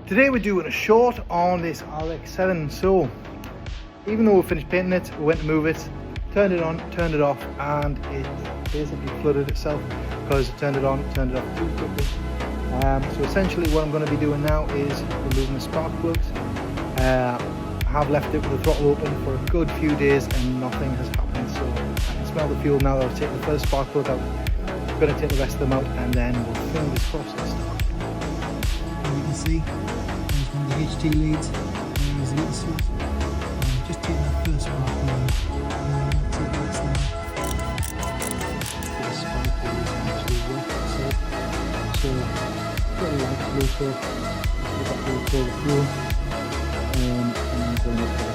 Today we're doing a short on this RX7. So even though we finished painting it, we went to move it, turned it on, turned it off, and it basically flooded itself because it turned it on, turned it off too quickly. So essentially what I'm going to be doing now is removing the spark plugs. I have left it with the throttle open for a good few days and nothing has happened, so I can smell the fuel now that I've taken the first spark plug out. I'm going to take the rest of them out and then we'll film this process. As you can see, there's one of the HT leads, and there's a little slot. Just take that first spark plug out, and then take the rest of them out. This spark plug is actually wet, so very light flow curve, with that flow curve of fuel, and then going up.